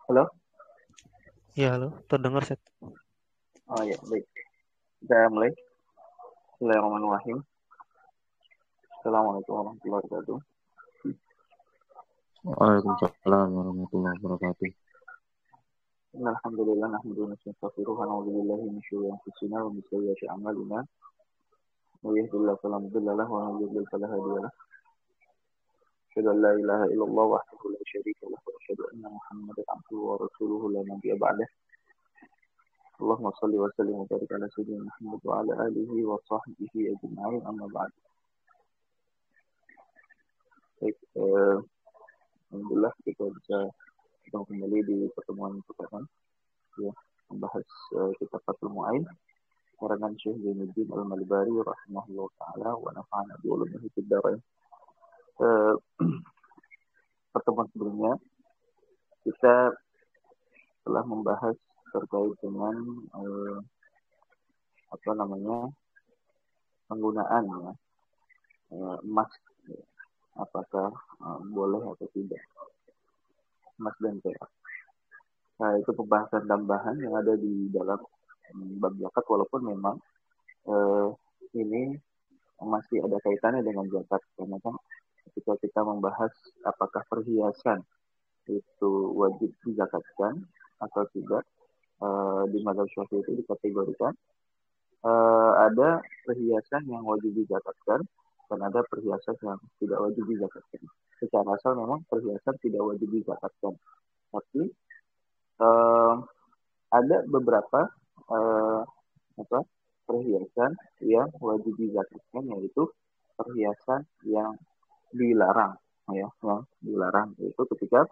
Halo? Ya, halo, terdengar set. Oh ya, baik. Kita mulai. Bismillahirrahmanirrahim. Assalamualaikum warahmatullahi wabarakatuh. Waalaikumsalam warahmatullahi wabarakatuh. Alhamdulillah, nahmaduhu wa nastaghfiruh wa na'udzu billahi min syururi anfusina wa min sayyiati a'malina. May yahdihillahu fala mudilla lahu wa may yudlil fala hadiya lahu. Asyhadu an la ilaha illallah wahdahu la syarika lahu wa asyhadu anna Muhammadan abduhu wa rasuluhu la nabiyya ba'dah. Allahumma shalli wa sallim wa barik ala sayyidina Muhammad wa ala alihi wa sahbihi ajma'in, amma ba'd. Baik, alhamdulillah kita bisa ketemu kembali di pertemuan pertama ya, membahas kitab Fathul Mu'in karangan Syekh Zainuddin Al-Malbari rahimahullah taala wa nafa'ana bi ulumihi fid dharain. Pertemuan sebelumnya kita telah membahas terkait dengan penggunaan emas, apakah boleh atau tidak emas dan perak. Nah, itu pembahasan tambahan yang ada di dalam bab zakat, walaupun memang ini masih ada kaitannya dengan zakat, karena kan ketika kita membahas apakah perhiasan itu wajib dizakatkan atau tidak, di mazhab Syafi'i itu dikategorikan ada perhiasan yang wajib dizakatkan dan ada perhiasan yang tidak wajib dizakatkan. Secara asal memang perhiasan tidak wajib dizakatkan, tapi ada beberapa perhiasan yang wajib dizakatkan, yaitu perhiasan yang dilarang, ya, yang dilarang itu ketika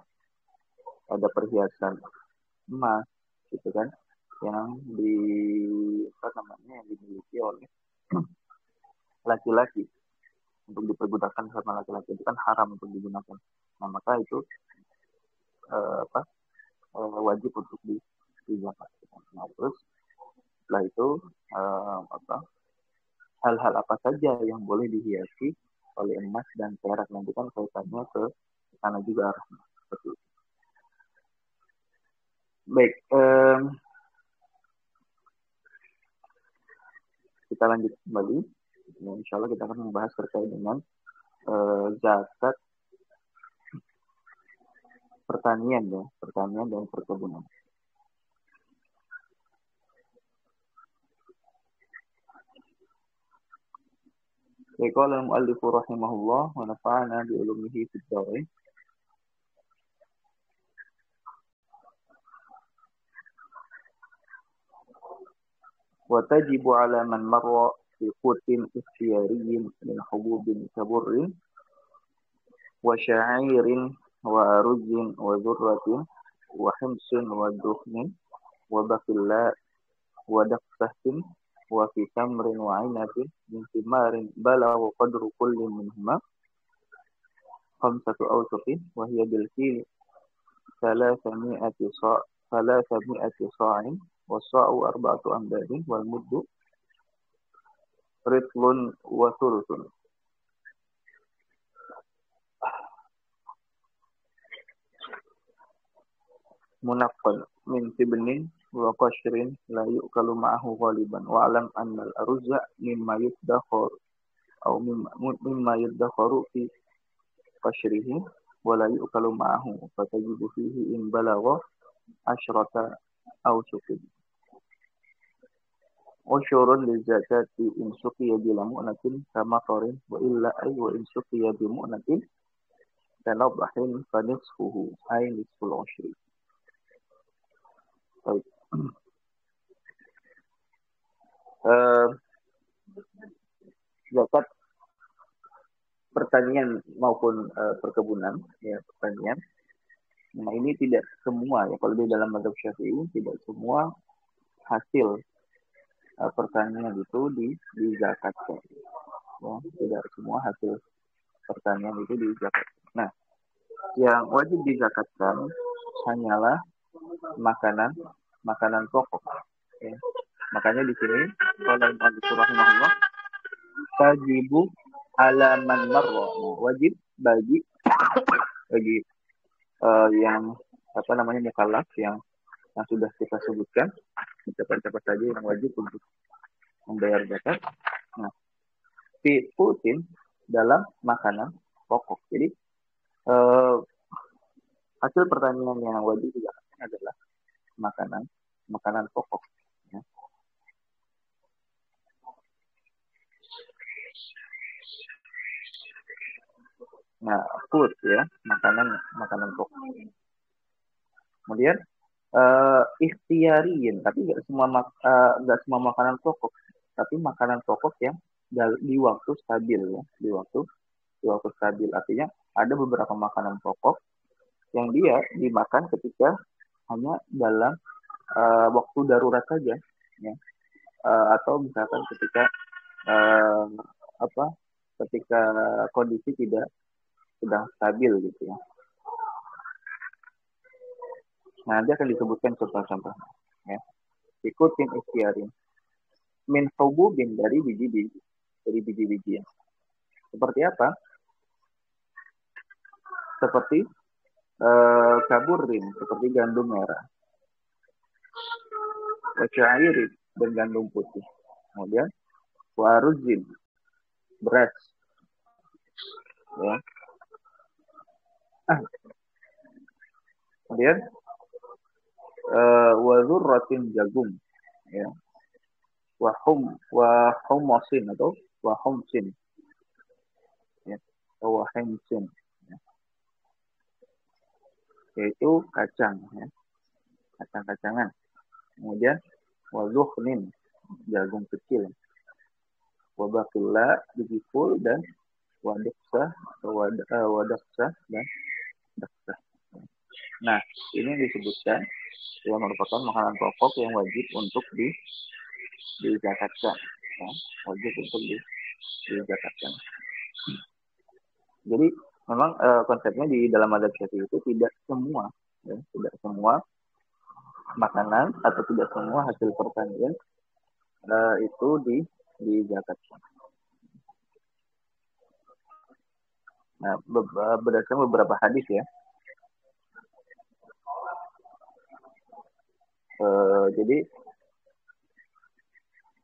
ada perhiasan emas, gitu kan, yang yang dimiliki oleh laki-laki untuk dipergunakan sama laki-laki, itu kan haram untuk digunakan. Nah, maka itu wajib untuk dizakatkan. Nah, terus setelah itu hal-hal apa saja yang boleh dihiasi oleh emas dan perak, nanti kan kaitannya ke sana juga arahnya. Seperti itu. Baik, kita lanjut kembali. Nah, insya Allah kita akan membahas terkait dengan zakat pertanian dan perkebunan. Qala al-mu'allif rahimahullah wa nafa'ana bi ulumihi fid dharain. Wa tajibu 'ala man marra fi qutin ikhtiyariyyin min hububin kaburrin wa sya'irin wa aruzin wa dhurratin wa himsin wa dukhnin wa baqilla wa daqsatin wa fi tamrin wa 'inabin min thimarin balagha qadru kullin minhuma khamsatu awsuqin wa hiya bil kil 300 sa'in wa sa'u 4 amdadin wal muddu ritlun wa thuluthun. Munaqqal min tibnin wa qashrin la yu'kalu ma'ahu ghaliban wa alam anna al-aruzza mimma yuddakharu aw mimma yuddakharu fi qashrihi wa la yu'kalu ma'ahu fatajibu fihi in balagha asyrata awsuqin. Usyurun li zakati in suqiya bila mu'natin kama qarin wa illa ay wa in suqiya bi mu'natin tanabbahin fa nisfuhu ay nisful usyri. Zakat pertanian maupun perkebunan, ya, pertanian. Nah, ini tidak semua, ya, kalau di dalam mazhab Syafi'i tidak semua hasil pertanian itu dizakatkan. Ya, tidak semua hasil pertanian itu dizakatkan. Nah, yang wajib dizakatkan hanyalah makanan pokok. Ya. Makanya di sini kalau rahimahullah tajibu 'ala man marra, wajib bagi bagi yang apa namanya mukallaf yang sudah kita sebutkan, siapa saja yang wajib untuk membayar zakat. Nah, diikutin dalam makanan pokok. Jadi hasil pertanian yang wajib dizakatkan adalah makanan pokok. Ya. Nah, food ya, makanan pokok. Kemudian ikhtiariin, tapi nggak semua makanan pokok, tapi makanan pokok yang di waktu stabil ya, di waktu stabil. Artinya ada beberapa makanan pokok yang dia dimakan ketika hanya dalam waktu darurat saja, ya. Atau misalkan ketika uh, ketika kondisi tidak sedang stabil gitu ya. Nah, nanti akan disebutkan contoh-contoh. Ya. Ikutin ikhtiarin. Min hububin dari biji-bijian. Seperti apa? Seperti kaburin, seperti gandum merah. Wasyairin, dan gandum putih. Kemudian waruzin, beras. Ya. Kemudian wazurratin jagung, ya. Wahumosin atau wahumsin, ya. Wahumsin, ya. Yaitu kacang, ya. Kacang-kacangan. Kemudian wazuhnin, jagung kecil. Wabakula, biji full, dan wadaksa dan daksa. Nah, ini disebutkan yang merupakan makanan pokok yang wajib untuk dizakatkan, ya. Wajib untuk dizakatkan. Jadi memang konsepnya di dalam mazhab Syafi'i itu tidak semua makanan atau tidak semua hasil pertanian itu dizakatkan. Nah, berdasarkan beberapa hadis ya. Jadi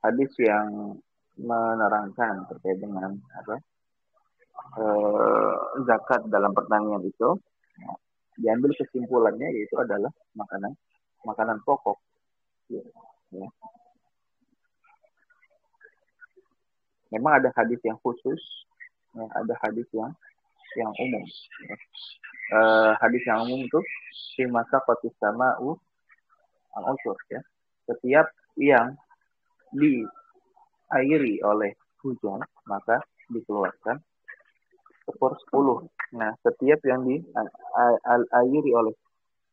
hadis yang menerangkan terkait dengan zakat dalam pertanian itu, ya, diambil kesimpulannya yaitu adalah makanan pokok. Ya. Memang ada hadis yang khusus, ya, ada hadis yang umum. Ya. Hadis yang umum itu fi masaqatis sama'u al-usyur, ya. Setiap yang diairi oleh hujan maka dikeluarkan 1/10. Nah, setiap yang diairi oleh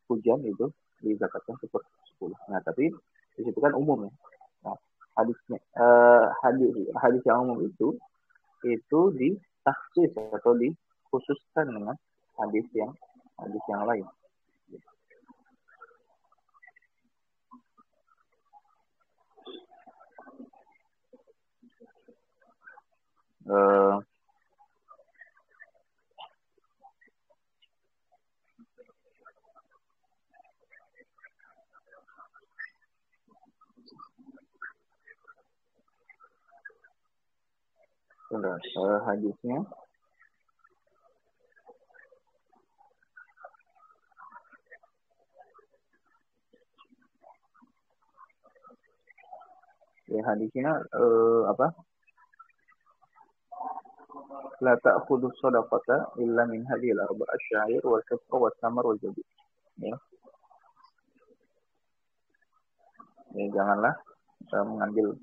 hujan itu dizakatkan 1/10. Nah, tapi di situ kan umum ya. Nah, hadis yang umum itu ditaksis atau dikhususkan dengan hadis yang lain. Hadisnya ya, hadisnya la ta'khudhu shadaqata illa min hadhil arba'a asy-syair wal kaffa was samar wal jabir. Ya. Ya, janganlah mengambil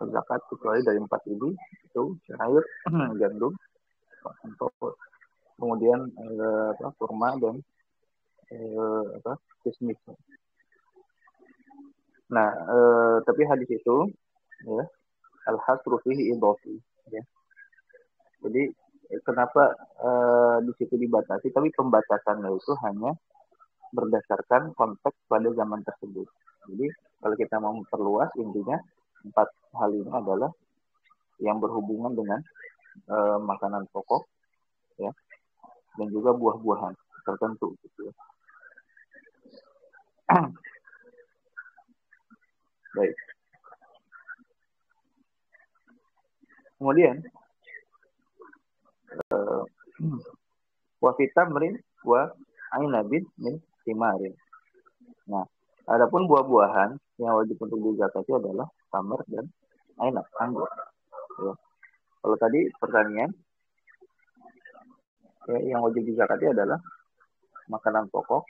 zakat kecuali dari 4 ini, itu syair, gandum, kemudian kurma dan kismis. Nah, tapi hadis itu ya, al-hasru fihi idhafi, ya. Jadi kenapa di situ dibatasi, tapi pembatasannya itu hanya berdasarkan konteks pada zaman tersebut. Jadi kalau kita mau memperluas, intinya 4 hal ini adalah yang berhubungan dengan makanan pokok, ya, dan juga buah-buahan. tertentu gitu ya. Baik. Kemudian wa fitamrin wa ainabin min timarin. Nah, adapun buah-buahan yang wajib untuk dizakati adalah tamar dan ainab, anggur. Ya. Kalau tadi pertanian, ya, yang wajib dizakati adalah makanan pokok,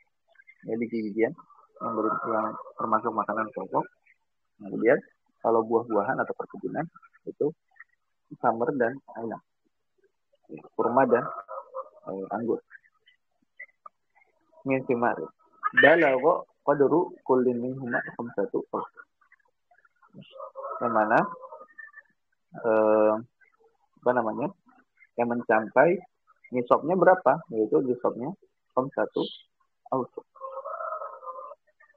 ya, biji-bijian yang termasuk makanan pokok. Kemudian kalau buah-buahan atau perkebunan itu tamar dan ainab, kurma dan anggur. Min timarin. Balagha qadru kullin minhuma khamsatu awsuq. Yang mana yang mencapai nisabnya berapa? Yaitu nisabnya khamsatu awsuq.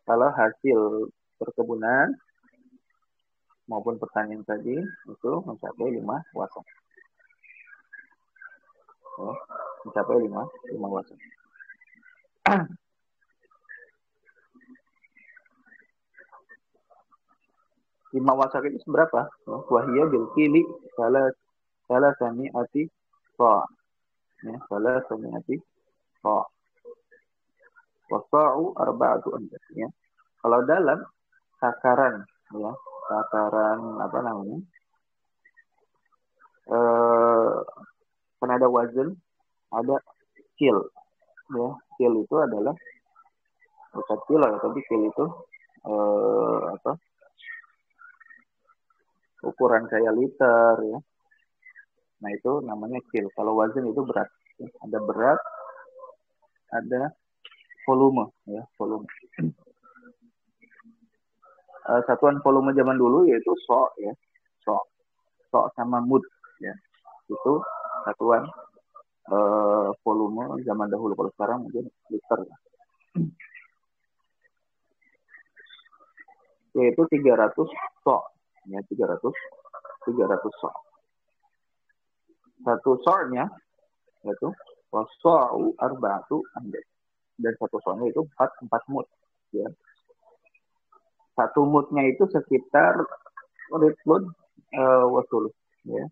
Kalau hasil perkebunan maupun pertanian tadi itu mencapai 5 wasak. Ya, mencapai 5 wasak. 5 wasak itu seberapa? Wahiyya bil kili salah sami'ati sa'. Ya, salah sami'ati sa'. Wasa'u arba'atu amdad. Ya. Kalau dalam takaran, ya, takaran apa namanya? Kan ada wazn, ada kil. Ya, kil itu adalah bukan kilo ya, tapi kil itu ukuran kayak liter ya. Nah itu namanya kil. Kalau wazn itu berat. Ya. Ada berat, ada volume ya, volume. Satuan volume zaman dulu yaitu so ya, so sama mud ya. Itu satuan volume zaman dahulu. Kalau sekarang mungkin liter ya. Yaitu 300 so ya, 300 so. Satu so-nya yaitu wasa'u arba'atu amdad. Dan satu so-nya itu 4 mud ya. Satu mudnya itu sekitar ritlun wasul ya.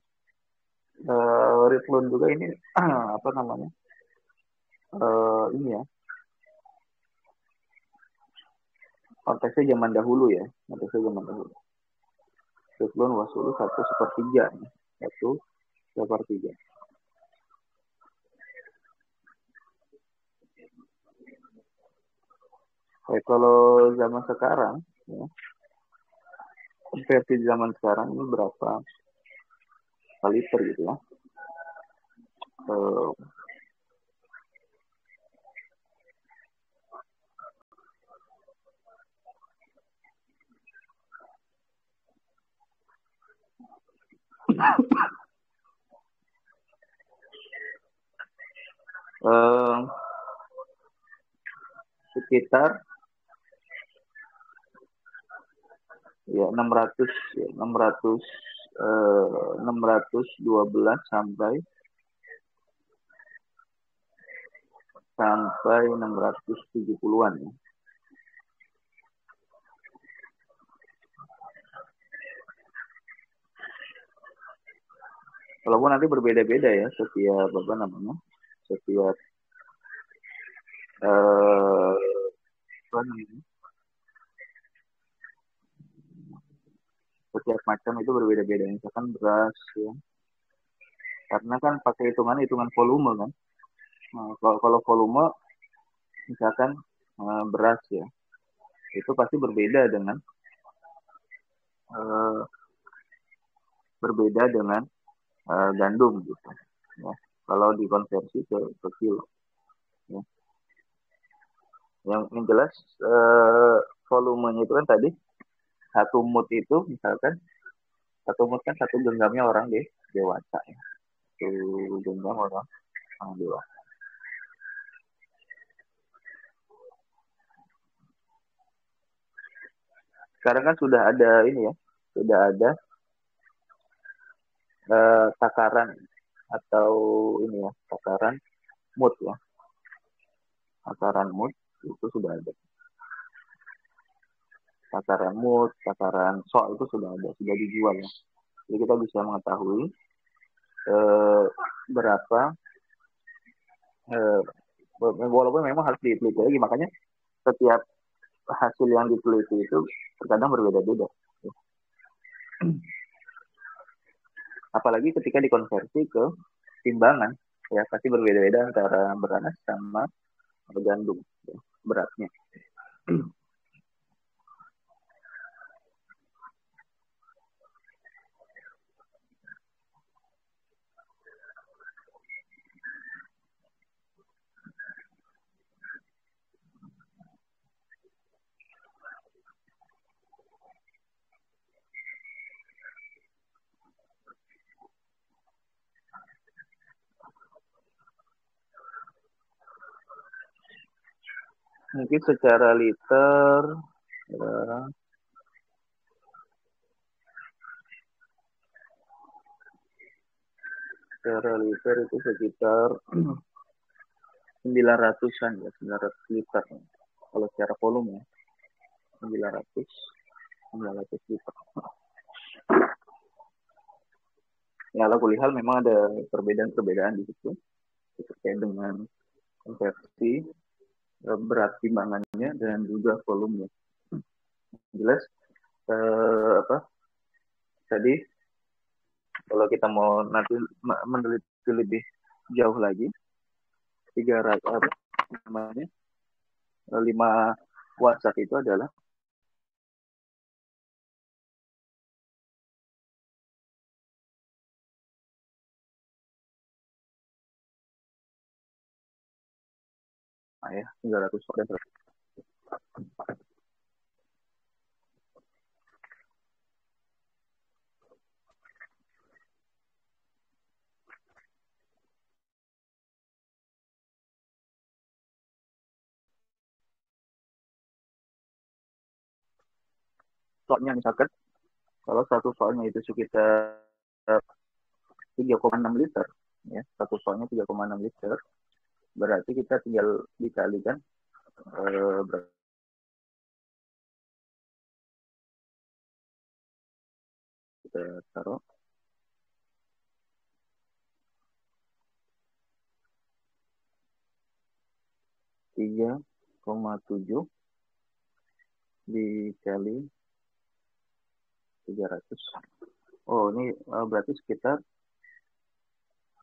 Ritlun juga ini apa namanya? Ini ya. Konteksnya zaman dahulu ya. Konteksnya zaman dahulu. Ritlun wasul 1/3 ya. 1/3. Kalau zaman sekarang ya, versi zaman sekarang ini berapa liter gitu ya. Sekitar ya 612 sampai 670-an ya. Walaupun nanti berbeda-beda ya setiap setiap setiap macam itu berbeda-beda. Misalkan beras ya, karena kan pakai hitungan volume kan. Nah, kalau volume misalkan beras ya, itu pasti berbeda dengan gandum gitu ya, kalau dikonversi ke kilo ya. Yang jelas volumenya itu kan tadi satu mud itu misalkan satu mud kan satu genggamnya orang dewasa ya. Satu genggam orang dewasa. Sekarang kan sudah ada ini ya, sudah ada takaran atau ini ya, takaran mud ya. takaran mood itu sudah ada. Takaran mood, takaran sok itu sudah ada, sudah dijual ya. Jadi kita bisa mengetahui berapa walaupun memang harus diteliti lagi, makanya setiap hasil yang diteliti itu terkadang berbeda-beda. Apalagi ketika dikonversi ke timbangan, ya pasti berbeda-beda antara beras sama gandum ya, beratnya. Mungkin secara liter itu sekitar 900-an ya, 900 liter. Kalau secara volume ya, 900 liter. Ya, ala kulli hal memang ada perbedaan-perbedaan di situ terkait dengan konversi berat timbangannya dan juga volumenya. Jelas tadi kalau kita mau nanti meneliti lebih jauh lagi 5 watt itu adalah ya 300 watt dan 100. Soalnya misalkan kalau satu soalnya itu sekitar 3,6 liter ya, satu soalnya 3,6 liter, berarti kita tinggal dikalikan kita taruh 3,7 dikali 300. Oh, ini berarti sekitar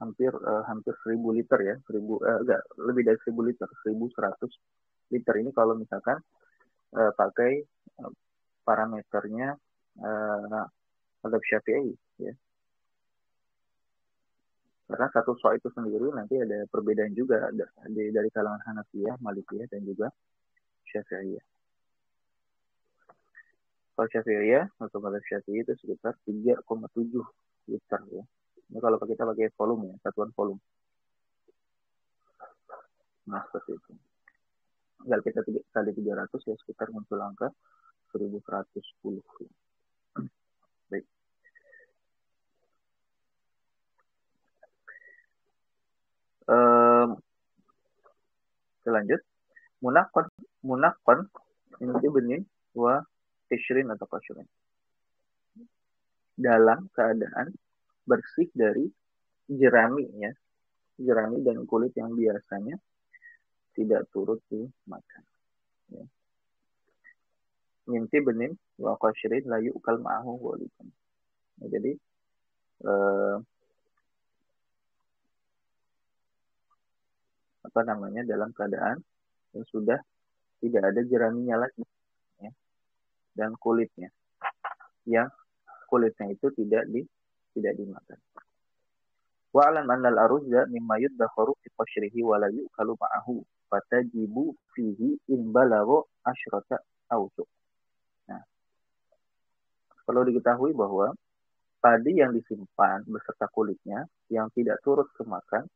hampir 1000 liter ya, enggak, lebih dari 1000 liter, 1100 liter ini kalau misalkan pakai parameternya Madzhab Syafi'i ya. Karena satu so itu sendiri nanti ada perbedaan juga dari kalangan Hanafiyah, Malikiyah dan juga Syafi'iyah. Kalau Syafi'iyah atau Madzhab Syafi'i itu sekitar 3,7 liter ya. Ini kalau kita pakai volume ya, satuan volume. Nah, seperti itu. Kalau kita kali 300 ya sekitar muncul angka 1110. Baik. Lanjut. Munakon ini benih wa ishrin atau kasyrin. Dalam keadaan bersih dari jerami ya. Jerami dan kulit yang biasanya tidak turut dimakan. Ya. Minti benin wa kasyrin la yu'kal ma'ahu walikum. Nah, jadi dalam keadaan yang sudah tidak ada jeraminya lagi ya, dan kulitnya yang kulitnya itu tidak dimakan. Wa alam annal aruzza mimma yuddakharu fi qashrihi wa la yu'kalu ma'ahu fatajibu fihi in balagha asyrata awsuq. Nah, perlu diketahui bahwa padi yang disimpan beserta kulitnya yang tidak turut kemakan,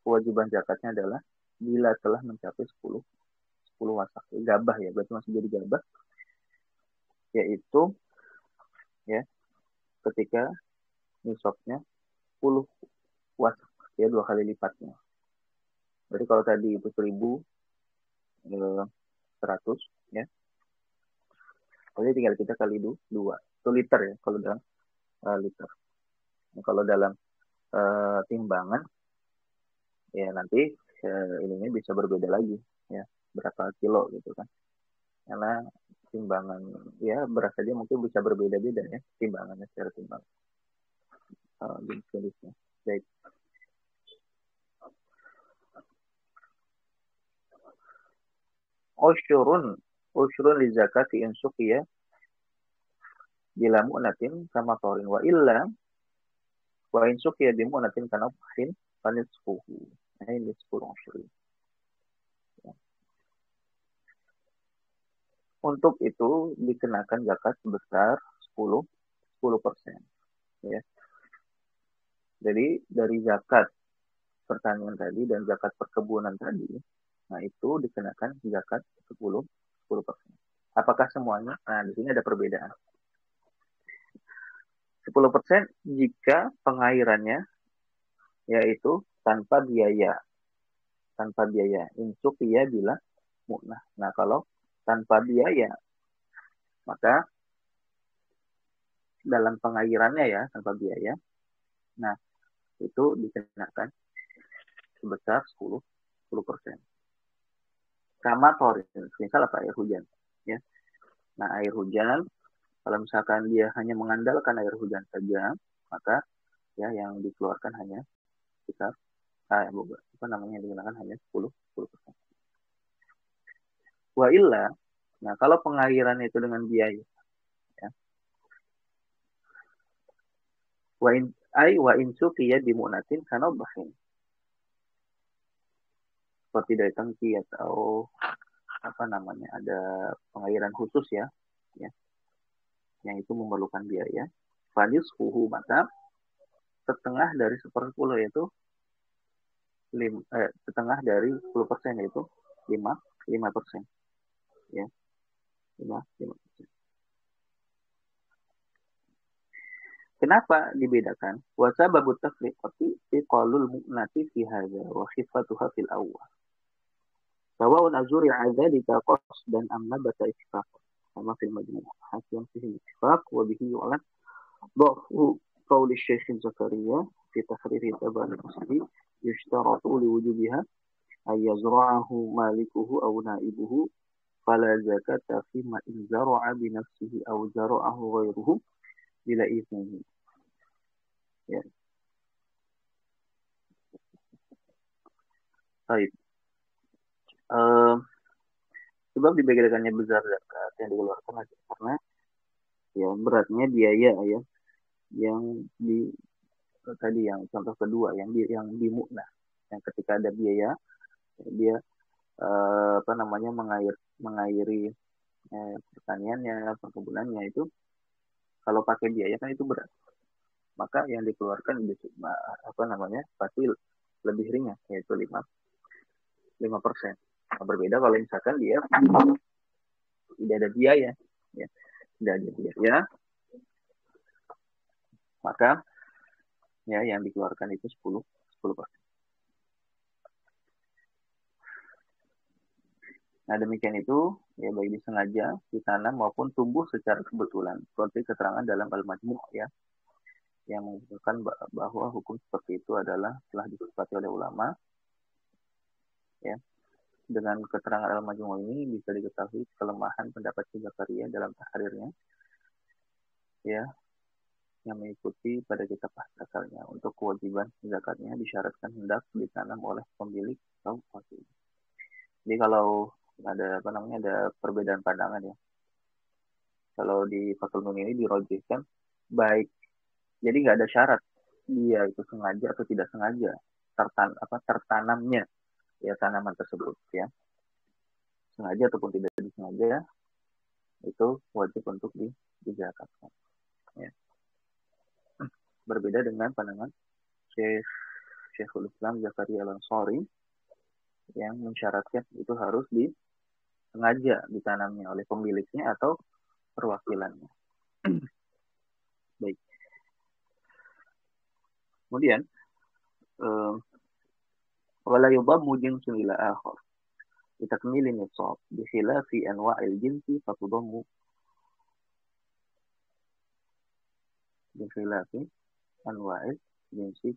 kewajiban zakatnya adalah bila telah mencapai 10 wasak. Gabah ya, berarti masih jadi gabah. Yaitu ya ketika nisabnya 10 wasak ya, 2 kali lipatnya. Berarti kalau tadi itu 1000 100 ya. Jadi tinggal kita kali 2. Itu liter ya kalau dalam liter. Nah, kalau dalam timbangan ya nanti ininya bisa berbeda lagi ya, berapa kilo gitu kan. Karena timbangan ya beras saja mungkin bisa berbeda-beda ya timbangannya secara timbang. Jenis-jenisnya. Baik. Usyurun li zakati in suqiya bila mu'natin kama torin wa illa wa in suqiya bi mu'natin kana bahin fanisfuhu. Ini 10 usyur. Untuk itu dikenakan zakat sebesar 10% ya. Jadi dari zakat pertanian tadi dan zakat perkebunan tadi, nah itu dikenakan zakat 10%. Apakah semuanya? Nah, di sini ada perbedaan. 10% jika pengairannya yaitu tanpa biaya. Tanpa biaya. Insuk ia bila mu'nah. Nah, kalau tanpa biaya, maka dalam pengairannya ya, tanpa biaya, nah, itu dikenakan sebesar 10%. Sama torin, misal apa, air hujan. Ya. Nah, air hujan, kalau misalkan dia hanya mengandalkan air hujan saja, maka ya yang dikeluarkan hanya sekitar digunakan hanya 10%. Wa illa, nah kalau pengairan itu dengan biaya, ya. Wa in suqiya bi mu'natin kana bahin. Seperti dari tangki atau ada pengairan khusus ya, yang itu memerlukan biaya. Fanisfuhu, maka setengah dari 10 yaitu setengah dari 10% yaitu 5%. Ya. 5%. Kenapa dibedakan? Wa sababu tafriqati fi qalul mu'nati fi hadza wa khifatuha fil awwal. Sawa'un azuri'a dzalika qasdan am nabata ittifaq. Sama fil majmu'. Hakim fihi ittifaq wa bihi yu'lan dhafu qaul Syekh Zakaria fi tahrir tabani asli yushtaratu li wujubiha ay yazra'ahu malikuhu aw na'ibuhu fala zakata fi ma in zara'a bi nafsihi aw zara'ahu ghairuhu bila iznihi. Ya. Baik. Sebab dibedakannya besar zakat yang dikeluarkan karena ya beratnya biaya ya, yang di tadi yang contoh kedua yang di mu'nah, yang ketika ada biaya dia mengairi pertaniannya, perkebunannya itu kalau pakai biaya kan itu berat, maka yang dikeluarkan pasti lebih ringan, yaitu 5%. Nah, berbeda kalau misalkan dia tidak ada biaya, ya, tidak ada biaya, maka ya yang dikeluarkan itu 10%. Nah, demikian itu ya baik disengaja ditanam maupun tumbuh secara kebetulan, seperti keterangan dalam Al-Majmu' ya, yang menunjukkan bahwa hukum seperti itu adalah telah disepakati oleh ulama. Ya. Dengan keterangan Al-Majmu' ini bisa diketahui kelemahan pendapat Zakaria dalam tahrirnya, ya, yang mengikuti pada kitab asalnya. Untuk kewajiban zakatnya disyaratkan hendak ditanam oleh pemilik atau wakil. Jadi kalau ada perbedaan pandangan ya. Kalau di Fathul Nun ini dirojihkan baik, jadi nggak ada syarat dia itu sengaja atau tidak sengaja tertanamnya ya tanaman tersebut ya, sengaja ataupun tidak disengaja itu wajib untuk dizakatkan. Ya. Berbeda dengan pandangan Syekhul Islam Zakaria Al-Ansari yang mensyaratkan itu harus disengaja ditanamnya oleh pemiliknya atau perwakilannya. Baik. Kemudian wala yudammu jinsun ila akhar. لتكميل النصاب بخلاف أنواع الجنس فتضم بخلاف أنواع الجنس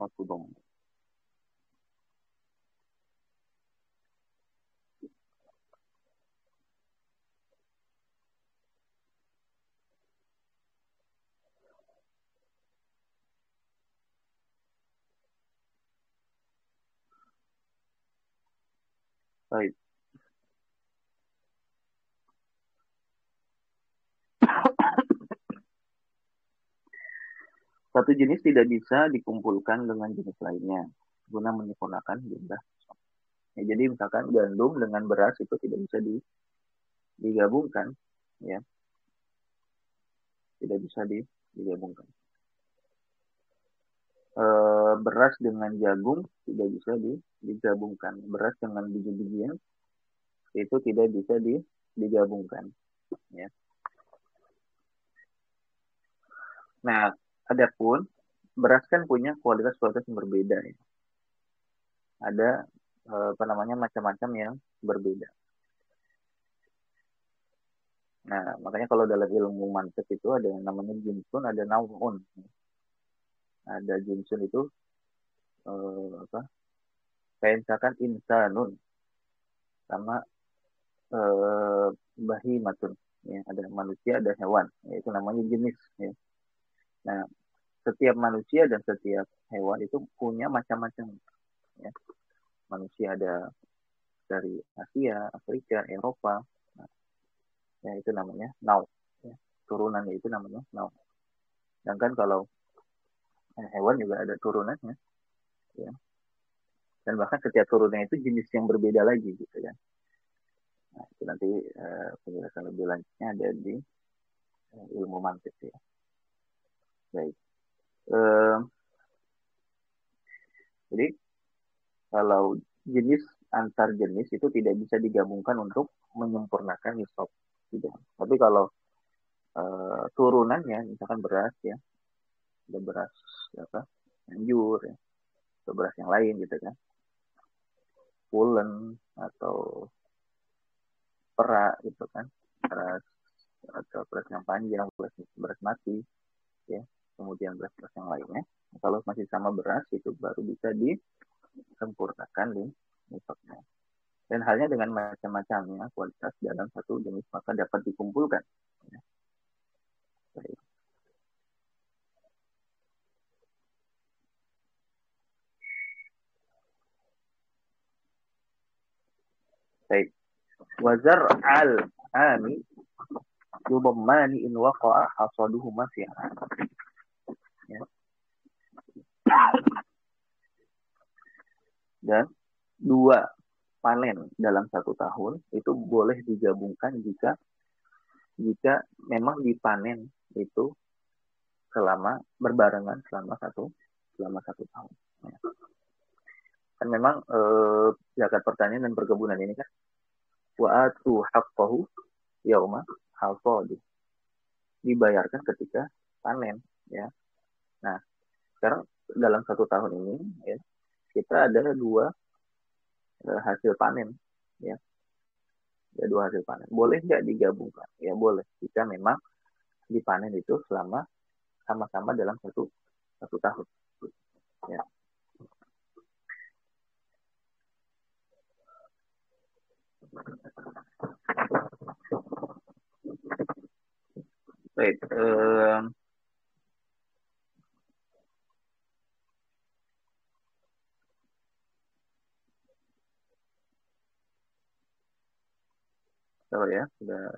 فتضم. طيب satu jenis tidak bisa dikumpulkan dengan jenis lainnya guna menyempurnakan jumlah. Ya, jadi misalkan gandum dengan beras itu tidak bisa digabungkan, ya, tidak bisa digabungkan. Beras dengan jagung tidak bisa digabungkan. Beras dengan biji-bijian itu tidak bisa digabungkan. Ya. Nah, adapun beras kan punya kualitas-kualitas yang berbeda. Ya. Ada macam-macam yang berbeda. Nah, makanya kalau dalam ilmu mantiq itu ada yang namanya jinsun, ada nau'un. Ada jinsun itu kayak misalkan insanun sama bahimatun, ya, ada manusia, ada hewan, ya, itu namanya jenis. Ya. Nah, setiap manusia dan setiap hewan itu punya macam-macam. Ya. Manusia ada dari Asia, Afrika, Eropa, nah, ya itu namanya nau. Ya. Turunannya itu namanya nau. Sedangkan kalau hewan juga ada turunannya, ya. Dan bahkan setiap turunannya itu jenis yang berbeda lagi, gitu kan. Nah, itu nanti penjelasan lebih lanjutnya ada di ilmu mantiq, ya. Baik. Jadi kalau jenis antar jenis itu tidak bisa digabungkan untuk menyempurnakan nisab, tidak. Tapi kalau turunannya, misalkan beras, ya, ada beras apa, anjur, ya, atau beras yang lain, gitu kan, pulen atau perak, gitu kan, beras atau beras yang panjang, beras mati, ya, kemudian beras-beras yang lainnya. Kalau masih sama beras itu baru bisa disempurnakan nisabnya. Dan halnya dengan macam-macamnya kualitas dalam satu jenis maka dapat dikumpulkan. Ya. Baik. Baik. Wazar al-ami yudammani in waqa'a hasaduhuma fi'an. Ya. Dan dua panen dalam satu tahun itu boleh digabungkan jika memang dipanen itu selama berbarengan selama satu tahun. Ya. Kan memang zakat pertanian dan perkebunan ini kan wa atu haqqahu yauma hasadi, dibayarkan ketika panen, ya. Nah, sekarang dalam satu tahun ini, ya, kita ada dua hasil panen, ya. Ada dua hasil panen. Boleh nggak digabungkan? Ya boleh. Jika memang dipanen itu selama sama-sama dalam satu tahun. Ya. Baik. So, ya, sudah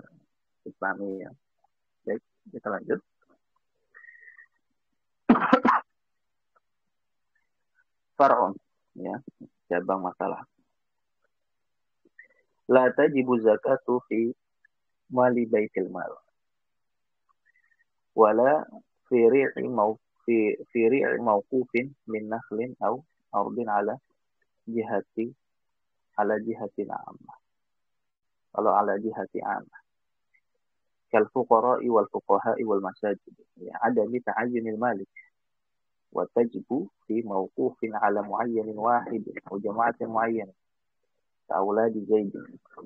dipahami, ya. Baik, kita lanjut. Far'un, ya, cabang masalah. La tajibu zakatu fi mali baitil mal. Wala fi ri'i mawqufin min nakhlin aw ardin ala jihatin ammah. Kalau ala jihati ammah. Kal fuqara'i wal fuqaha'i wal masajid. Ya, adami ta'ayyunil malik. وتجب في موقوف على معين واحد أو جماعة معينة كأولاد زيد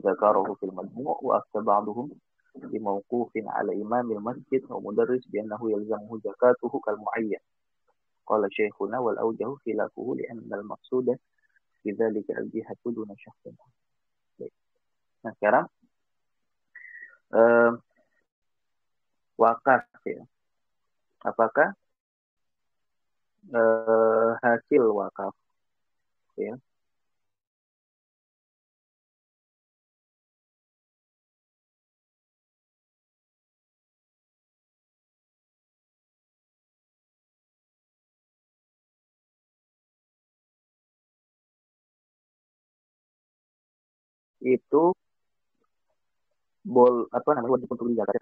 ذكره في المجموع وأفتى بعضهم بموقوف على إمام المسجد أو مدرس بأنه يلزمه زكاته كالمعين. قال شيخنا والأوجه خلافه لأن المقصود في ذلك الجهة دون شخص. Nah sekarang wakaf ya. Apakah hasil wakaf ya itu apa namanya wajib untuk dizakat.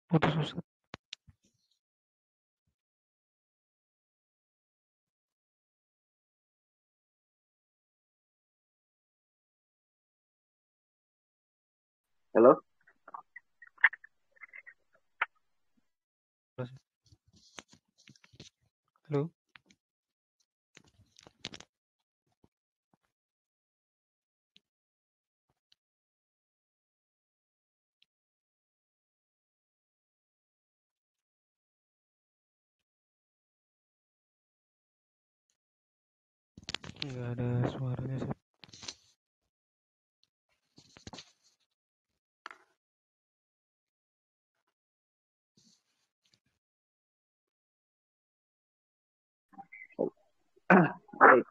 Putus Ustaz. Halo? Halo. Enggak ada suaranya Ustaz. Baik.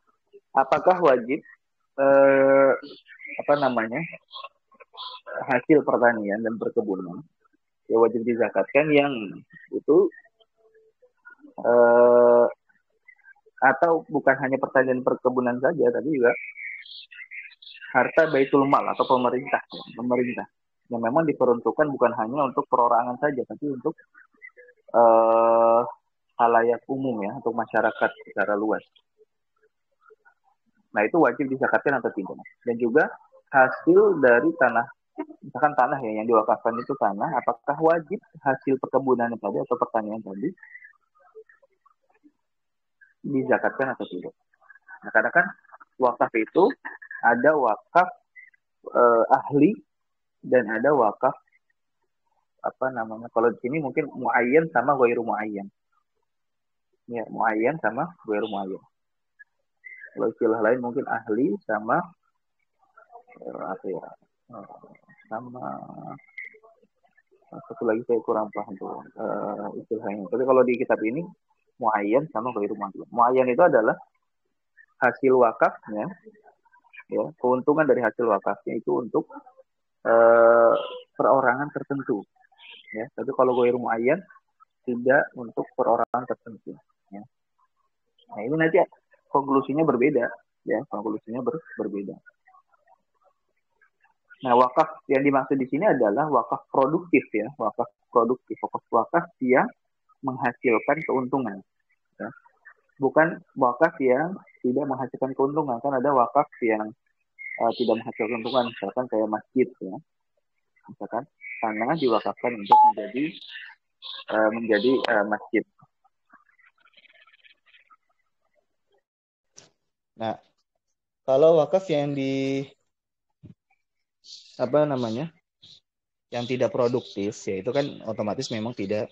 Apakah wajib apa namanya hasil pertanian dan perkebunan ya wajib dizakatkan yang itu atau bukan hanya pertanian perkebunan saja tapi juga harta baitul mal atau pemerintah yang memang diperuntukkan bukan hanya untuk perorangan saja tapi untuk halayak umum ya, untuk masyarakat secara luas. Nah itu wajib dizakatkan atau tidak. Dan juga hasil dari tanah, misalkan tanah ya yang diwakafkan itu tanah, apakah wajib hasil perkebunan tadi atau pertanian tadi dizakatkan atau tidak. Nah karena kan wakaf itu ada wakaf ahli dan ada wakaf apa namanya, kalau di sini mungkin muayyan sama ghairu muayyan. Ya, muayyan sama ghairu muayyan. Kalau istilah lain mungkin ahli sama apa ya? Sama satu lagi saya kurang paham tuh istilahnya. Tapi kalau di kitab ini muayyan sama ghairu muayyan. Muayyan itu adalah hasil wakafnya, ya, keuntungan dari hasil wakafnya itu untuk perorangan tertentu. Ya, tapi kalau ghairu muayyan tidak untuk perorangan tertentu. Ya. Nah ini nanti konklusinya berbeda, ya konklusinya berbeda. Nah wakaf yang dimaksud di sini adalah wakaf produktif ya, wakaf produktif, wakaf yang menghasilkan keuntungan. Ya. Bukan wakaf yang tidak menghasilkan keuntungan, kan ada wakaf yang tidak menghasilkan keuntungan, misalkan kayak masjid ya, misalkan tanah diwakafkan untuk menjadi masjid. Nah, kalau wakaf yang apa namanya, yang tidak produktif, ya itu kan otomatis memang tidak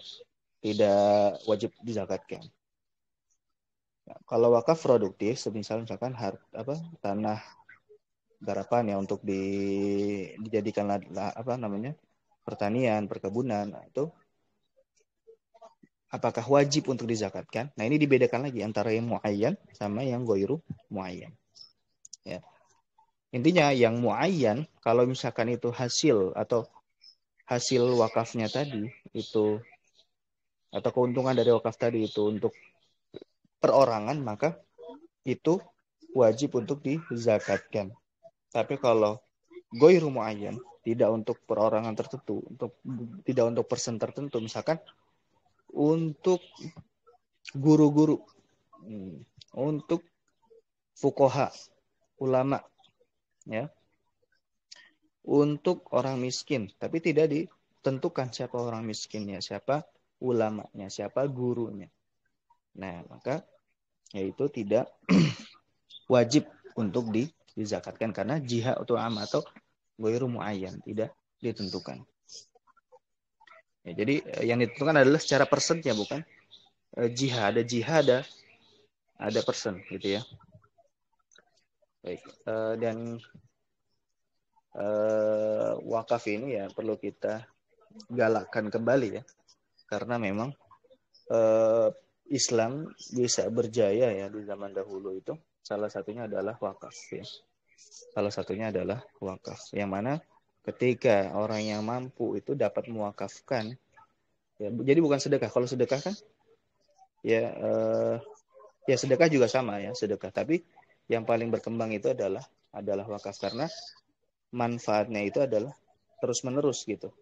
wajib dizakatkan. Nah, kalau wakaf produktif, misalkan tanah garapan ya untuk dijadikan apa namanya pertanian, perkebunan, nah, itu apakah wajib untuk dizakatkan? Nah ini dibedakan lagi antara yang muayyan sama yang ghairu muayyan. Ya. Intinya yang muayyan kalau misalkan itu hasil wakafnya tadi itu atau keuntungan dari wakaf tadi itu untuk perorangan, maka itu wajib untuk dizakatkan. Tapi kalau ghairu muayyan tidak untuk perorangan tertentu, tidak untuk person tertentu, misalkan untuk guru-guru, untuk fuqaha, ulama, ya, untuk orang miskin, tapi tidak ditentukan siapa orang miskinnya, siapa ulamanya, siapa gurunya. Nah, maka yaitu tidak wajib untuk dizakatkan karena jihad atau atau ghairu muayyan, tidak ditentukan. Ya, jadi yang ditentukan adalah secara persennya, bukan jihad. Ada persen gitu ya. Baik, dan wakaf ini ya perlu kita galakkan kembali ya, karena memang Islam bisa berjaya ya di zaman dahulu itu salah satunya adalah wakaf ya. Salah satunya adalah wakaf. Yang mana ketika orang yang mampu itu dapat mewakafkan ya, jadi bukan sedekah. Kalau sedekah kan ya ya sedekah juga sama ya, sedekah. Tapi yang paling berkembang itu adalah wakaf karena manfaatnya itu adalah terus-menerus gitu.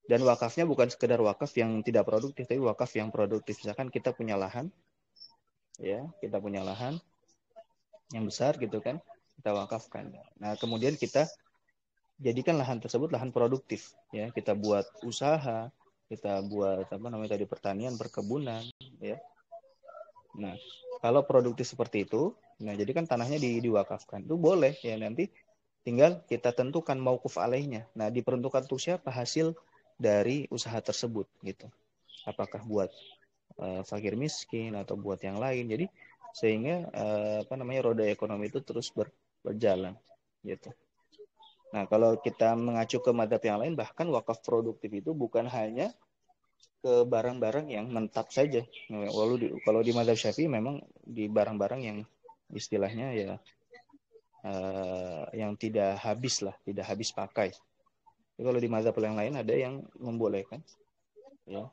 Dan wakafnya bukan sekedar wakaf yang tidak produktif, tapi wakaf yang produktif. Misalkan kita punya lahan, ya, kita punya lahan yang besar gitu kan, kita wakafkan. Nah, kemudian kita jadikan lahan tersebut lahan produktif, ya. Kita buat usaha, kita buat apa namanya tadi pertanian, perkebunan, ya. Nah, kalau produktif seperti itu, nah jadi kan tanahnya diwakafkan. Itu boleh ya, nanti tinggal kita tentukan mauquf alaihnya. Nah, diperuntukkan untuk siapa hasil dari usaha tersebut gitu. Apakah buat fakir miskin atau buat yang lain. Jadi sehingga apa namanya roda ekonomi itu terus berjalan gitu. Nah, kalau kita mengacu ke madzhab yang lain, bahkan wakaf produktif itu bukan hanya ke barang-barang yang mentap saja. Kalau di madzhab Syafi'i memang di barang-barang yang istilahnya ya yang tidak habis lah, tidak habis pakai. Jadi kalau di mazhab yang lain ada yang membolehkan ya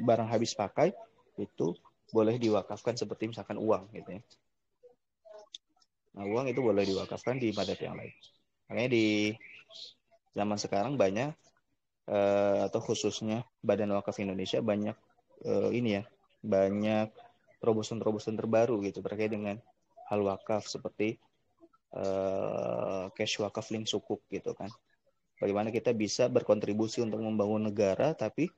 barang habis pakai itu boleh diwakafkan seperti misalkan uang gitu ya. Nah, uang itu boleh diwakafkan di mazhab yang lain. Makanya di zaman sekarang banyak atau khususnya Badan Wakaf Indonesia banyak ini ya, banyak terobosan-terobosan terbaru gitu terkait dengan hal wakaf seperti cash wakaf link sukuk gitu kan. Bagaimana kita bisa berkontribusi untuk membangun negara, tapi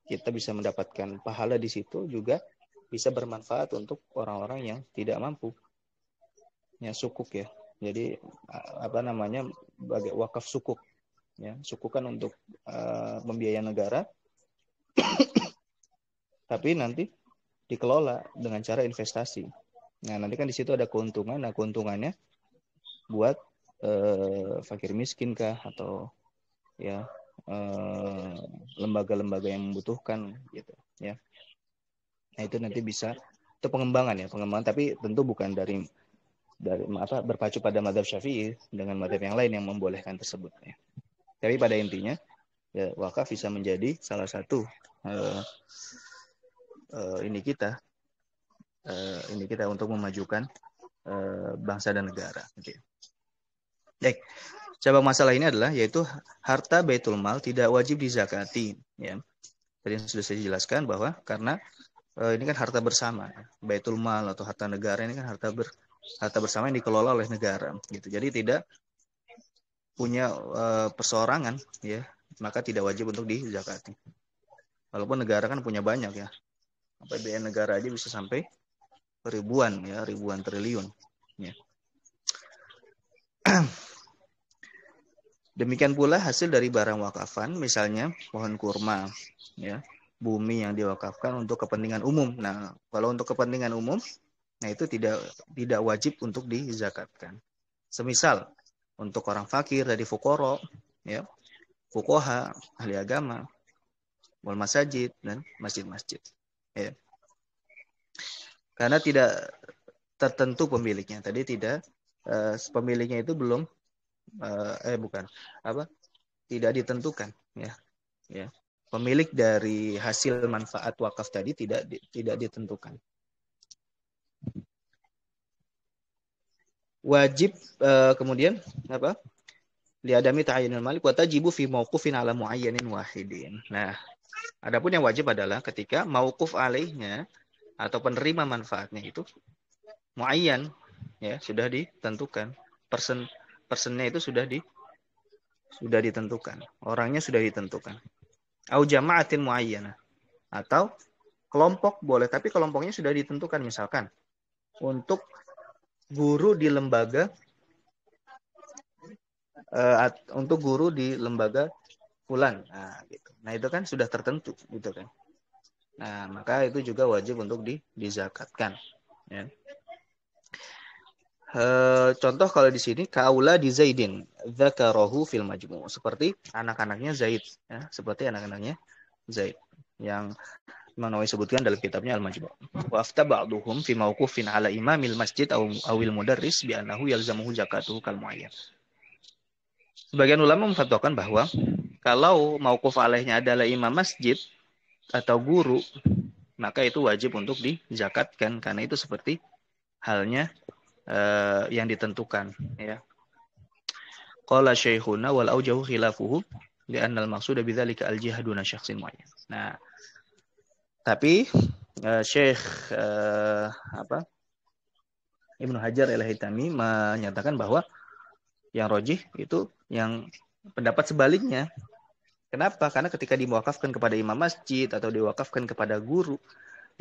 kita bisa mendapatkan pahala di situ juga bisa bermanfaat untuk orang-orang yang tidak mampu. Ya, sukuk ya. Jadi apa namanya bagi wakaf sukuk. Ya, sukuk kan untuk pembiayaan negara, tapi nanti dikelola dengan cara investasi. Nah, nanti kan di situ ada keuntungan. Nah, keuntungannya buat fakir miskin kah atau ya lembaga-lembaga yang membutuhkan gitu ya. Nah, itu nanti bisa itu pengembangan tapi tentu bukan dari apa berpacu pada madzhab Syafi'i dengan madzhab yang lain yang membolehkan tersebut ya. Tapi pada intinya ya wakaf bisa menjadi salah satu ini kita untuk memajukan bangsa dan negara. Okay. Baik. Cabang masalah ini adalah yaitu harta Baitul Mal tidak wajib dizakati ya. Tadi sudah saya jelaskan bahwa karena ini kan harta bersama. Baitul Mal atau harta negara ini kan harta bersama yang dikelola oleh negara gitu. Jadi tidak punya perseorangan ya, maka tidak wajib untuk dizakati. Walaupun negara kan punya banyak ya. APBN negara aja bisa sampai ribuan triliun ya. Demikian pula hasil dari barang wakafan, misalnya pohon kurma, ya, bumi yang diwakafkan untuk kepentingan umum. Nah, kalau untuk kepentingan umum, nah itu tidak wajib untuk dizakatkan. Semisal untuk orang fakir dari fuqara, ya, fuqaha, ahli agama, wal masajid dan masjid-masjid. Ya. Karena tidak tertentu pemiliknya. Tadi tidak pemiliknya itu belum tidak ditentukan ya pemilik dari hasil manfaat wakaf tadi tidak ditentukan. Wajib kemudian li adami ta'ayyunil malik wa tajibu fi mauqufin ala muayyanin wahidin. Nah, adapun yang wajib adalah ketika mauquf alaihnya atau penerima manfaatnya itu muayyan, ya, sudah ditentukan. Personnya itu sudah ditentukan. Orangnya sudah ditentukan. Au jama'atin muayyana, atau kelompok boleh, tapi kelompoknya sudah ditentukan. Misalkan untuk guru di lembaga fulan. Nah, gitu. Nah, itu kan sudah tertentu gitu kan. Nah, maka itu juga wajib untuk dizakatkan, ya. Contoh kalau di sini kaula di Zaidin dzakarahu fil majmu', seperti anak-anaknya Zaid, ya, seperti anak-anaknya Zaid yang Imam Nawawi sebutkan dalam kitabnya Al-Majmu'. Wa afta ba'duhum fi mauqufin ala imamil masjid awil mudarris bi annahu yalzamuhu zakatuhu kal muayyan. Sebagian ulama memfatwakan bahwa kalau mauquf alaihnya adalah imam masjid atau guru, maka itu wajib untuk dizakatkan karena itu seperti halnya yang ditentukan, ya. Qala syekhuna wal aujahu khilafuhu li'anna al-maqsuda bidzalika al-jihad duna syakhsin muayyan. Nah, tapi Syekh Ibnu Hajar Al-Haytami menyatakan bahwa yang rojih itu yang pendapat sebaliknya. Kenapa? Karena ketika diwakafkan kepada imam masjid atau diwakafkan kepada guru,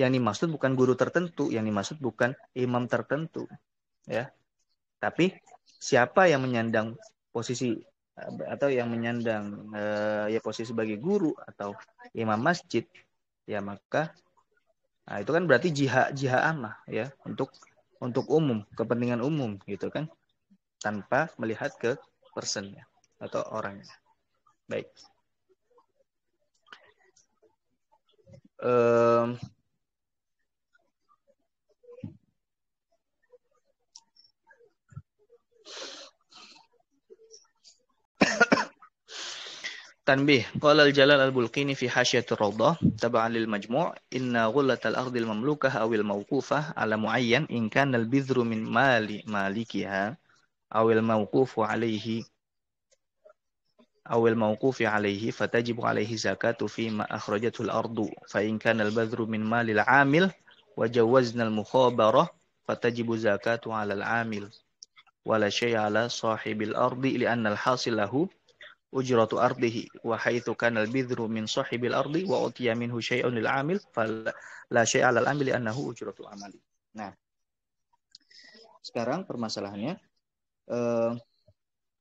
yang dimaksud bukan guru tertentu, yang dimaksud bukan imam tertentu, ya. Tapi siapa yang menyandang posisi atau yang menyandang ya posisi sebagai guru atau imam masjid, ya maka itu kan berarti jihad amah, ya, untuk umum, kepentingan umum gitu kan, tanpa melihat ke personnya atau orangnya. Baik. Tanbih, qala al-Jalal al-Bulqini fi hasyiatir rawdah tab'an lil majmu' inna ghullatal ardil mamlukah awil mawqufah ala muayyan in kana al-bidhru min malikiha awil mawqufu alayhi fatajibu alayhi zakatu fi ma akhrajathu al-ardu fa in kana al-badhru min malil 'amil wa jawazna al-mukhabarah fatajibu zakatu 'ala al-'amil wa la syai'a 'ala sahibil ardi li'anna al-hasil lahu ujratu ardihi wa haitsu kana al-bidhru min sahibil ardi wa utiya minhu syai'un lil 'amil fala syai'a 'alal 'amili annahu ujratu amali. Nah, sekarang permasalahannya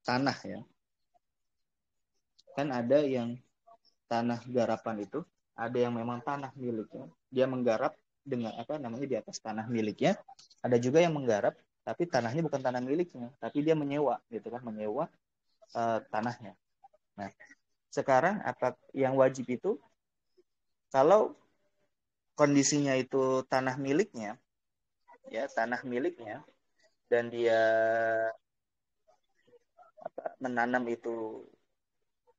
tanah, ya. Kan ada yang tanah garapan itu, ada yang memang tanah miliknya, dia menggarap dengan di atas tanah miliknya, ada juga yang menggarap tapi tanahnya bukan tanah miliknya, tapi dia menyewa gitu kan, menyewa tanahnya. Nah, sekarang apa yang wajib itu kalau kondisinya itu tanah miliknya, ya, tanah miliknya, dan dia menanam itu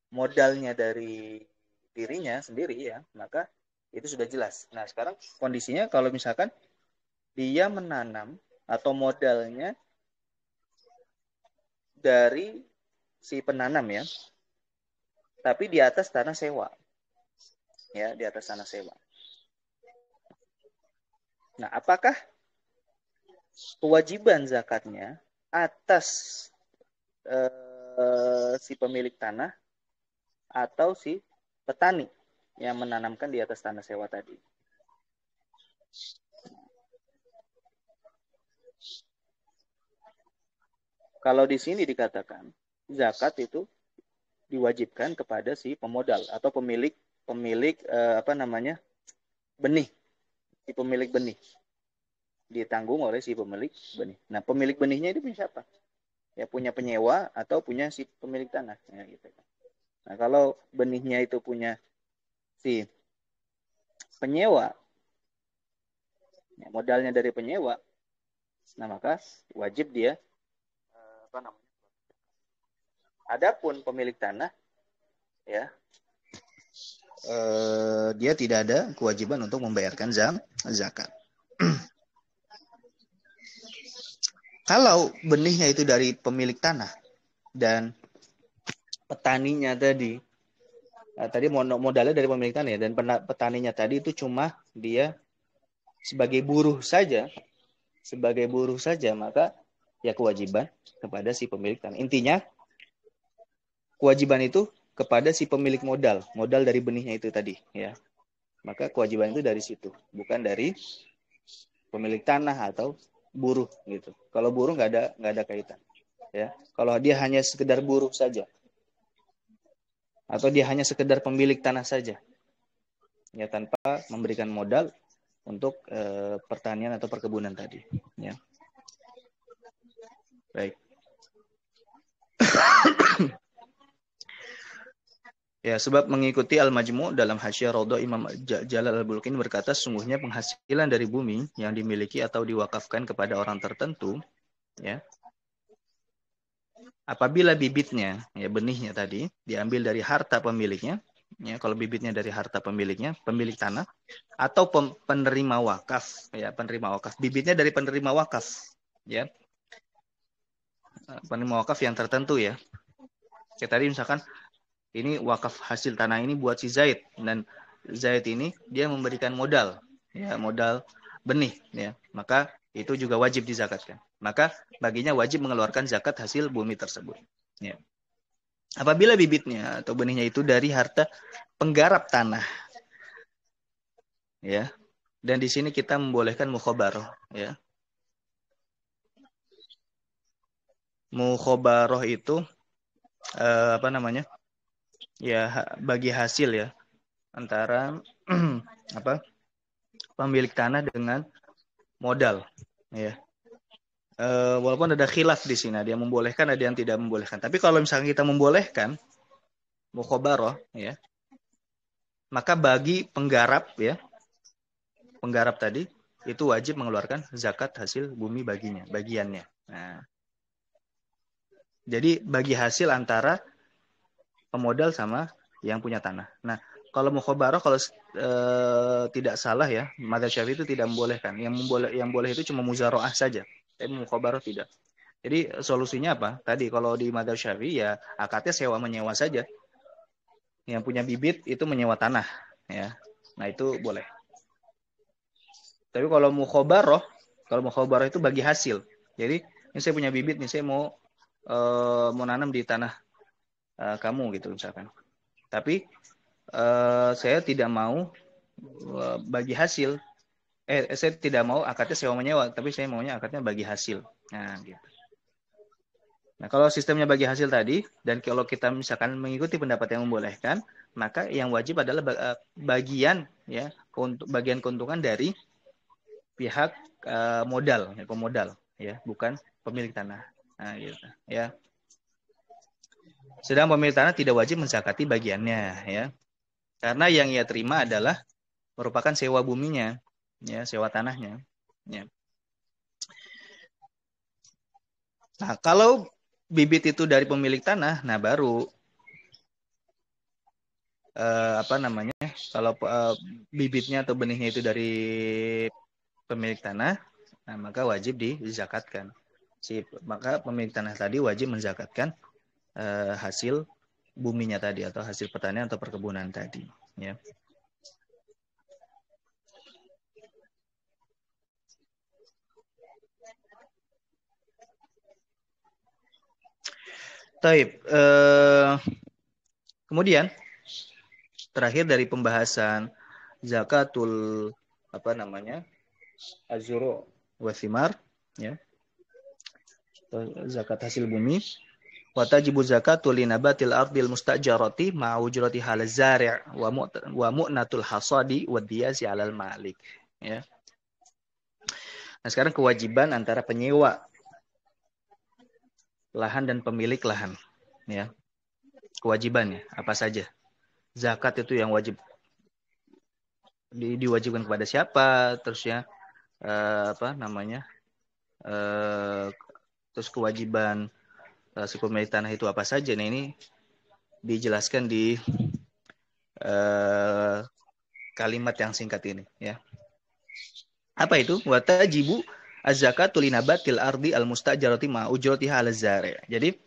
modalnya dari dirinya sendiri, ya, maka itu sudah jelas. Nah, sekarang kondisinya kalau misalkan dia menanam atau modalnya dari si penanam, ya, tapi di atas tanah sewa, ya, di atas tanah sewa. Nah, apakah kewajiban zakatnya atas si pemilik tanah atau si petani yang menanamkan di atas tanah sewa tadi? Kalau di sini dikatakan zakat itu diwajibkan kepada si pemodal atau pemilik benih, si pemilik benih, ditanggung oleh si pemilik benih. Nah, pemilik benihnya itu punya siapa? Ya, punya penyewa atau punya si pemilik tanah, ya, gitu. Nah, kalau benihnya itu punya si penyewa, ya, modalnya dari penyewa, nah maka wajib dia Adapun pemilik tanah, ya, dia tidak ada kewajiban untuk membayarkan zakat. Kalau benihnya itu dari pemilik tanah dan petaninya tadi. Tadi modalnya dari pemilik tanah ya, dan petaninya tadi itu cuma dia sebagai buruh saja, maka ya kewajiban kepada si pemilik tanah. Intinya kewajiban itu kepada si pemilik modal dari benihnya itu tadi ya. Maka kewajiban itu dari situ, bukan dari pemilik tanah atau buruh gitu. Kalau buruh nggak ada kaitan ya. Kalau dia hanya sekedar buruh saja atau dia hanya sekedar pemilik tanah saja ya, tanpa memberikan modal untuk pertanian atau perkebunan tadi ya. Baik. Ya, sebab mengikuti Al-Majmu' dalam Hasyiah Raudhah Imam Jalal Al-Bulqini berkata, sungguhnya penghasilan dari bumi yang dimiliki atau diwakafkan kepada orang tertentu, ya, apabila bibitnya, ya benihnya tadi, diambil dari harta pemiliknya, ya, kalau bibitnya dari harta pemiliknya, pemilik tanah, atau penerima wakaf, ya, penerima wakaf, bibitnya dari penerima wakaf, ya, penerima wakaf yang tertentu ya. Kayak tadi misalkan, ini wakaf hasil tanah ini buat si Zaid, dan Zaid ini dia memberikan modal, ya, modal benih, ya, maka itu juga wajib dizakatkan. Maka baginya wajib mengeluarkan zakat hasil bumi tersebut. Ya. Apabila bibitnya atau benihnya itu dari harta penggarap tanah, ya, dan di sini kita membolehkan mukhabaroh, ya. Mukhabaroh itu apa namanya? Ya, bagi hasil ya antara apa pemilik tanah dengan modal ya. Walaupun ada khilaf di sini, ada yang membolehkan, ada yang tidak membolehkan. Tapi kalau misalnya kita membolehkan mukhabaroh ya, maka bagi penggarap ya, penggarap tadi itu wajib mengeluarkan zakat hasil bumi bagiannya. Nah, jadi bagi hasil antara pemodal sama yang punya tanah. Nah, kalau mukhabaroh, kalau tidak salah ya, madzhab Syafi'i itu tidak membolehkan. Yang boleh itu cuma muzaroah saja. Tapi mukhabaroh tidak. Jadi solusinya apa? Tadi kalau di madzhab Syafi'i ya akadnya sewa menyewa saja. Yang punya bibit itu menyewa tanah, ya. Nah, itu boleh. Tapi kalau mukhabaroh itu bagi hasil. Jadi, ini saya punya bibit nih, saya mau nanam di tanah kamu gitu misalkan. Tapi saya tidak mau bagi hasil. Saya tidak mau akadnya sewa menyewa, tapi saya maunya akadnya bagi hasil. Nah, gitu. Nah, kalau sistemnya bagi hasil tadi, dan kalau kita misalkan mengikuti pendapat yang membolehkan, maka yang wajib adalah bagian ya, untuk bagian keuntungan dari pihak modal, ya, pemodal, ya, bukan pemilik tanah. Nah, gitu, ya. Sedang pemilik tanah tidak wajib menzakati bagiannya, ya. Karena yang ia terima adalah merupakan sewa buminya, ya, sewa tanahnya, ya. Nah, kalau bibit itu dari pemilik tanah, nah baru apa namanya? Kalau bibitnya atau benihnya itu dari pemilik tanah, nah maka wajib dizakatkan. Maka pemilik tanah tadi wajib menzakatkan hasil buminya tadi atau hasil pertanian atau perkebunan tadi, ya. Taib. Kemudian terakhir dari pembahasan zakatul apa namanya azuru wasimar, ya, zakat hasil bumi. Watajibu zakatul linabatil ardil mustajarati ma'ujrati hal zari' wa mu'natul hasadi wa diyasi 'alal malik, ya. Nah, sekarang kewajiban antara penyewa lahan dan pemilik lahan, ya. Kewajibannya apa saja? Zakat itu yang wajib diwajibkan kepada siapa? Terus ya apa namanya? Terus kewajiban si pemilik tanah itu apa saja? Nah, ini dijelaskan di kalimat yang singkat ini, ya. Apa itu? Watajibu az-zakatu linabatil ardi al-mustajarati ma ujratiha al-zari'. Jadi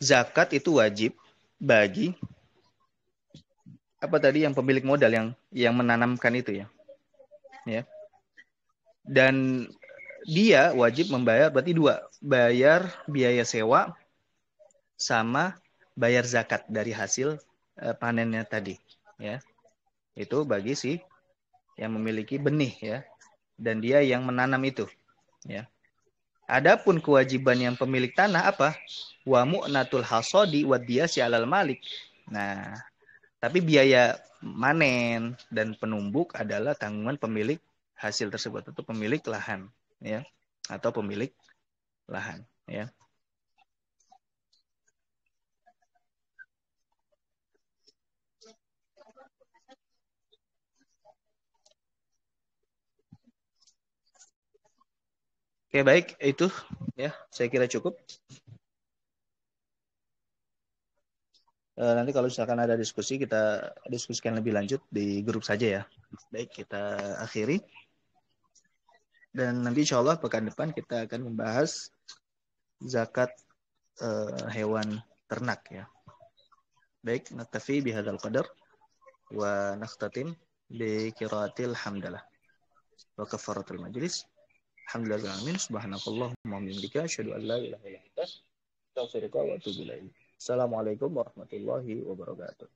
zakat itu wajib bagi apa tadi yang pemilik modal yang menanamkan itu ya. Ya. Dan dia wajib membayar berarti dua, bayar biaya sewa sama bayar zakat dari hasil panennya tadi ya. Itu bagi si yang memiliki benih ya, dan dia yang menanam itu ya. Adapun kewajiban yang pemilik tanah apa? Wa mu'natul hasadi wa diyasi 'alal malik. Nah, tapi biaya manen dan penumbuk adalah tanggungan pemilik hasil tersebut atau pemilik lahan ya, atau pemilik lahan ya. Oke, baik, itu ya, saya kira cukup. Nanti kalau misalkan ada diskusi, kita diskusikan lebih lanjut di grup saja ya. Baik, kita akhiri. Dan nanti insya Allah pekan depan kita akan membahas zakat hewan ternak ya. Baik, naktafi bihadzal qadar wa nakhtatim bi qiraatil hamdalah wa kafaratul majlis. Alhamdulillah alamin, subhanakallahumma wa bihamdika asyhadu an la ilaha illa anta astaghfiruka wa atubu ilaik. Assalamualaikum warahmatullahi wabarakatuh.